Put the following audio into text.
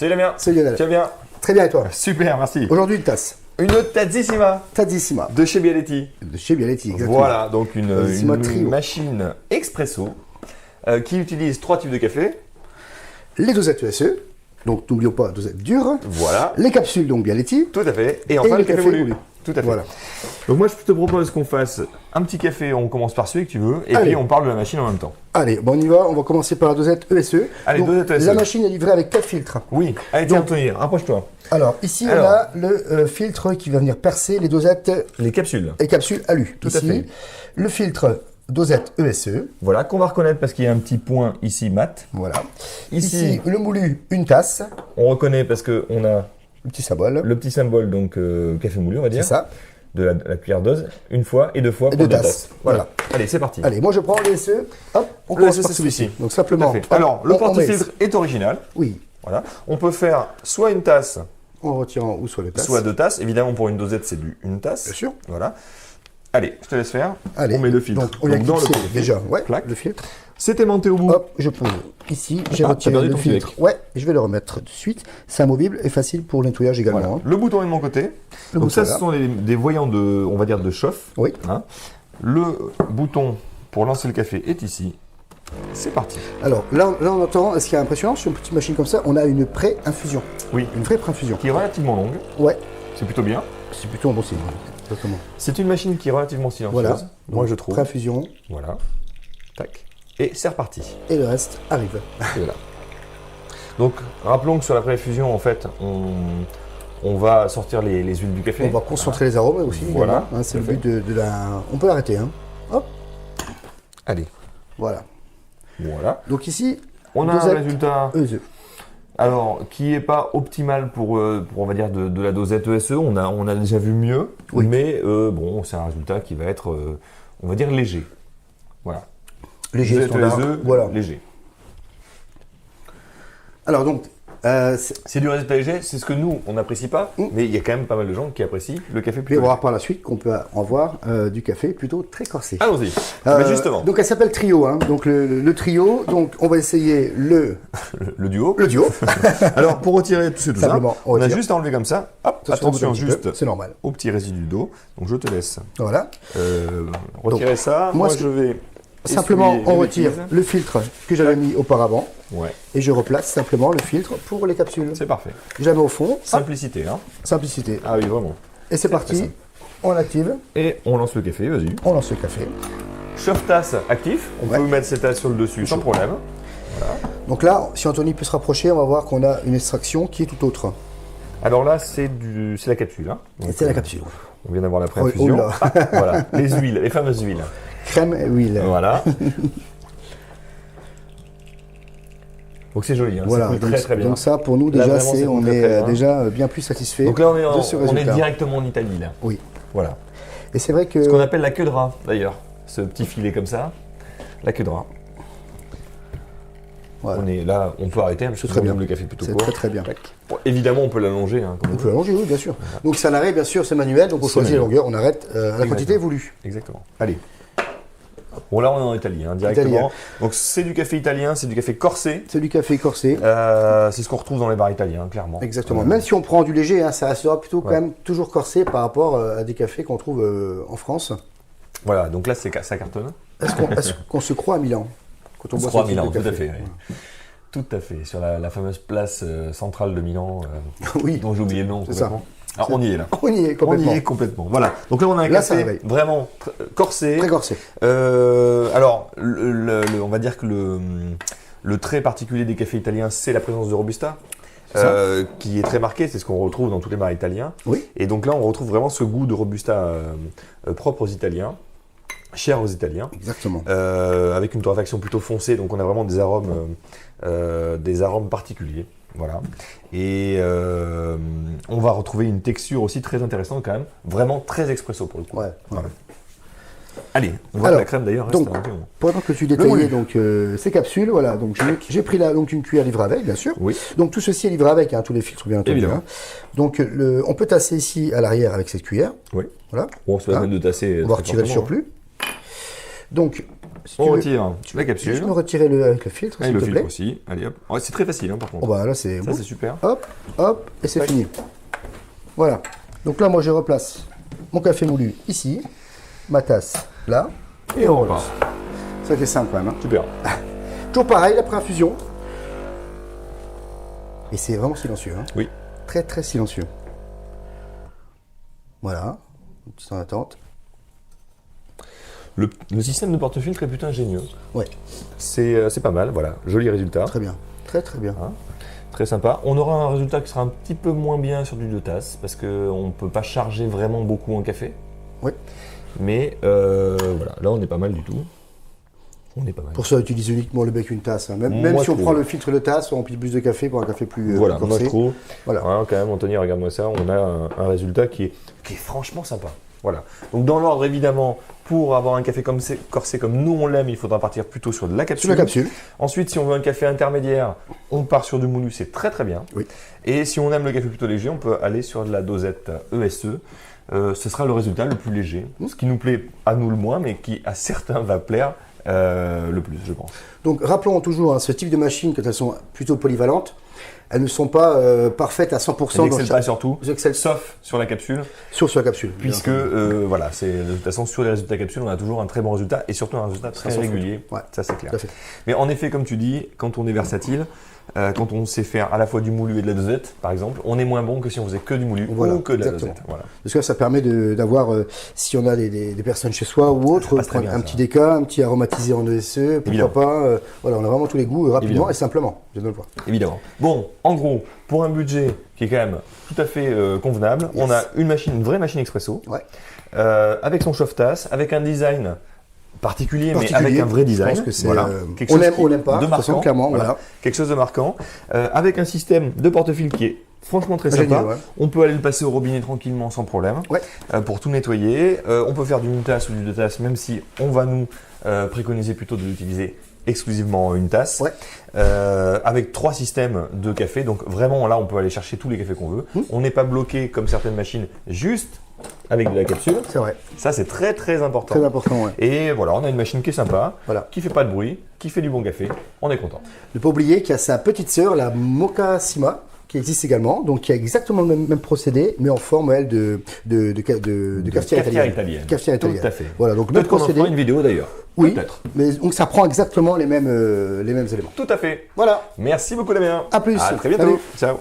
Salut Damien. Salut Lionel. Tu vas bien? Très bien et toi? Super, merci. Aujourd'hui une tasse. Une Tazissima Tazissima. de chez Bialetti. De chez Bialetti, exactement. Voilà, donc Tazissima une Trio. machine expresso qui utilise 3 types de café. Les dosettes ESE, donc n'oublions pas dosettes dures. Voilà, Les capsules, donc Bialetti. tout à fait. Et enfin le le café café moulu. moulu. Tout à fait. Voilà. Donc moi je te propose qu'on fasse un petit café, on commence par celui que tu veux, et Allez. puis on parle de la machine en même temps. Allez, bon, on y va. On va commencer par la dosette ESE. Allez, Donc, dosette ESE. La machine est livrée avec 4 filtres. Oui, allez tiens Donc- Anthony, rapproche-toi. Alors, ici, Alors. on a le filtre qui va venir percer les dosettes Les capsules. et capsules alu. Tout à Ici, fait. le filtre dosette ESE. Voilà, qu'on va reconnaître parce qu'il y a un petit point ici mat. Voilà. Ici, Ici, le moulu, une tasse. on reconnaît parce qu'on a Le petit symbole. le petit symbole, donc café moulu, on va C'est dire. ça. De la cuillère dose, une fois et deux fois Et pour deux 2 tasses. tasses. Voilà. Allez, c'est parti. Allez, moi je prends le SE. Hop, on Le commence SE, par c'est celui-ci. celui-ci. Donc Tout simplement. à fait. hop, Alors, le on met- porte-filtre est original. Oui, Voilà. On peut faire soit une tasse, en retirant ou soit le tasse. soit 2 tasses. Évidemment, pour une dosette, c'est une tasse. Bien sûr. Voilà. Allez, je te laisse faire. Allez, On met le filtre. Donc on y a dans le clipsé porte-filtre. déjà. Ouais, Clac. le filtre. C'est aimanté au bout. Hop, je pose ici. J'ai Ah, t'as retiré perdu le ton filtre. filtre. Ouais, je vais le remettre tout de suite. C'est amovible et facile pour le nettoyage également. Voilà. hein. Le bouton est de mon côté. Le Donc ça, bouton, ce sont des voyants de, on va dire, de chauffe. Oui. Hein. Le bouton pour lancer le café est ici. C'est parti. Alors là, on entend, ce qui est impressionnant sur une petite machine comme ça, on a une pré-infusion. Oui. Une vraie pré-infusion. Qui est relativement longue. Ouais, C'est plutôt bien. c'est plutôt un bon signe. Exactement. C'est une machine qui est relativement silencieuse. Voilà. Moi, Donc, je trouve. Pré-infusion Voilà. Tac. Et c'est reparti. et le reste arrive. Et voilà. Donc, rappelons que sur la préfusion, en fait, on va sortir les huiles du café. On va concentrer les arômes aussi. Voilà, également, hein, c'est le tout à but de la. On peut arrêter. Hein. Hop, Allez. voilà. Voilà. Donc ici, On a un dosette résultat, ESE. alors, qui n'est pas optimal pour, on va dire, de la dosette ESE. On a déjà vu mieux. Oui. Mais, bon, c'est un résultat qui va être, on va dire, léger. Voilà. Léger, Dosette standard. ESE, Voilà. léger. Alors donc, C'est du résultat léger, c'est ce que nous, on n'apprécie pas, mais il y a quand même pas mal de gens qui apprécient le café je vais plutôt voir léger. par la suite qu'on peut en voir du café plutôt très corsé. Allons-y. Euh, Mais justement, Donc elle s'appelle Trio. Hein. Donc le trio. Donc on va essayer le le duo. duo. Alors, pour retirer tout ça, Simplement, on on a retire. juste à enlever comme ça. Hop, Ça se reboot attention un petit peu, juste c'est normal. au petit résidu d'eau. Donc, je te laisse Voilà. retirer ça. moi, Moi, ce je vais Simplement, essuyer on les retire bêtises. le filtre que j'avais mis auparavant Ouais, et je replace simplement le filtre pour les capsules. c'est parfait. Je la mets au fond. Hop, Simplicité, hein. simplicité. Ah oui, vraiment. Et c'est très parti. simple. On active. Et on lance le café, vas-y. On lance le café. Chauffe-tasse actif. On Ouais. peut mettre cette tasse sur le dessus sans problème. Donc là, si Anthony peut se rapprocher, on va voir qu'on a une extraction qui est tout autre. Alors là, c'est la capsule. Hein. Donc, C'est la capsule. On vient d'avoir la Oh pré-infusion. là. Ah, voilà, les huiles, les fameuses huiles. Crème et huile. Voilà. Donc c'est joli, hein. Voilà, Ça coule donc, très très bien. donc ça pour nous Là, déjà vraiment, ça on coule très, est très bien. déjà bien plus satisfait. Donc là, on est, de ce on est résultat. directement en Italie, là. Oui. Voilà. Et c'est vrai que Ce qu'on appelle la queue de rat, d'ailleurs. Ce petit filet comme ça, la queue de rat. Voilà. On est là, on peut arrêter, parce que très bien. le café plutôt c'est court. très très bien. Tac. Bon, évidemment, on peut l'allonger. Hein, comme On on peut veut. allonger, oui, bien sûr. Donc c'est à l'arrêt, bien sûr, c'est manuel, donc on C'est choisit la manuel. longueur, on arrête à la quantité voulue. Exactement. Allez. Bon, là, on est en Italie, hein, directement. Italien. Donc, c'est du café italien, c'est du café corsé. C'est du café corsé. C'est ce qu'on retrouve dans les bars italiens, clairement. Exactement. Même si on prend du léger, hein, ça restera plutôt quand Ouais. même toujours corsé par rapport à des cafés qu'on trouve en France. Voilà, donc là, ça cartonne. Est-ce qu'on se croit à Milan quand On se boit croit ce à type Milan, de tout à café fait. Oui. Tout à fait, sur la fameuse place centrale de Milan, Oui, dont j'ai oublié le nom c'est ça. complètement. Alors, on y est là. on y est complètement. On y est complètement. Voilà. Donc là, on a un Là, ça café réveille. vraiment corsé. Très corsé. Alors, on va dire que le trait particulier des cafés italiens, c'est la présence de Robusta, qui est très marqué. C'est ce qu'on retrouve dans tous les bars italiens. Oui. Et donc là, on retrouve vraiment ce goût de Robusta propre aux Italiens, cher aux Italiens. Exactement. Avec une torréfaction plutôt foncée, donc on a vraiment des arômes particuliers. Voilà. Et on va retrouver une texture aussi très intéressante quand même, vraiment très expresso pour le coup. Ouais. Voilà. Allez, on voit Alors, que la crème d'ailleurs reste donc, un peu. Pendant que tu moulu. détaillais donc ces capsules, voilà, donc j'ai pris là donc une cuillère livrée avec, bien sûr. Oui. Donc tout ceci est livré avec, hein, tous les filtres bien entendu. Évidemment. Hein. Donc on peut tasser ici à l'arrière avec cette cuillère. Oui. Voilà. Bon, ça va Hein. mettre de tasser. On va très retirer le fortement, surplus. Donc si On tu veux, retire la capsule. juste me retirer avec le filtre, Et s'il le te filtre plaît. aussi. Allez hop. Ouais, c'est très facile par contre. Oh bah là, c'est Ça bon. c'est super. Hop, hop, et c'est fini. Voilà. Donc là, moi, je replace mon café moulu ici, ma tasse là, et on relance. Ça c'est simple quand même. Hein. Super. Toujours pareil, après infusion. Et c'est vraiment silencieux. Hein. Oui. Très très silencieux. Voilà. Un petit temps d'attente. Le système de porte-filtre est plutôt ingénieux. Ouais, C'est pas mal, voilà. Joli résultat. très bien. Très très bien. Très sympa. On aura un résultat qui sera un petit peu moins bien sur du 2 tasses parce qu'on ne peut pas charger vraiment beaucoup en café. Oui. Mais voilà, là on n'est pas mal du tout. On est pas mal. Pour ça, utilise uniquement le bec une tasse. Hein. Même Moi, si on je prend trouve. le filtre de tasse, on remplit plus de café pour un café plus Voilà, plus moi je corsé. trouve. Voilà. Voilà, quand même, Anthony, regarde-moi ça. On a un résultat qui est franchement sympa. Voilà. Donc dans l'ordre, évidemment, pour avoir un café corsé comme nous on l'aime, il faudra partir plutôt sur de la capsule. Sur la capsule. Ensuite, si on veut un café intermédiaire, on part sur du moulu, c'est très très bien. Oui. Et si on aime le café plutôt léger, on peut aller sur de la dosette ESE. Ce sera le résultat le plus léger, ce qui nous plaît à nous le moins, mais qui à certains va plaire le plus, je pense. Donc rappelons toujours, hein, ce type de machines, quand elles sont plutôt polyvalentes, elles ne sont pas parfaites à 100% On dans n'excelle pas surtout, Elles excellent sauf sur la capsule, sur la capsule. puisque voilà, c'est de toute façon sur les résultats capsule, on a toujours un très bon résultat et surtout un résultat très s'en fout. régulier. Ouais. Ça c'est clair. Tout à fait. Mais en effet, comme tu dis, quand on est versatile, quand on sait faire à la fois du moulu et de la dosette, par exemple, on est moins bon que si on faisait que du moulu Voilà, ou que de la exactement. dosette. Voilà. Parce que ça permet d'avoir, si on a des personnes chez soi ou autre, passe très prendre bien, un ça. petit déca, un petit aromatisé en ESE, pourquoi Évidemment. pas. Voilà, on a vraiment tous les goûts rapidement Évidemment. et simplement. Je viens de le voir. Évidemment. Bon, en gros, pour un budget qui est quand même tout à fait convenable, Yes. on a une vraie machine expresso, Ouais. avec son chauffe-tasse, avec un design particulier, mais Particulier, avec un vrai je design. pense que c'est, Voilà. on aime, on n'aime pas, de de toute façon, marquant, clairement, voilà. Quelque chose de marquant, avec un système de porte-fil qui est franchement très sympa. Génial, ouais. On peut aller le passer au robinet tranquillement sans problème, Ouais. pour tout nettoyer. On peut faire du une tasse ou du 2 tasses, même si on va nous préconiser plutôt de l'utiliser exclusivement une tasse, Ouais. avec 3 systèmes de café. Donc vraiment là, on peut aller chercher tous les cafés qu'on veut. On n'est pas bloqué comme certaines machines, juste avec de la capsule. C'est vrai, Ça, c'est très très important. très important. Ouais. Et voilà, on a une machine qui est sympa, Voilà. qui fait pas de bruit, qui fait du bon café. On est content. Ne pas oublier qu'il y a sa petite sœur, la Mokassima, qui existe également, donc qui a exactement le même procédé, mais en forme, elle, de cafetière italienne. Cafetière Tout italienne. à fait. Voilà, donc Peut-être même qu'on en procédé. fera une vidéo d'ailleurs. Oui, Peut-être. mais donc ça prend exactement les mêmes éléments. Tout à fait. Voilà. Merci beaucoup Damien. À plus. À très bientôt. Salut. Ciao.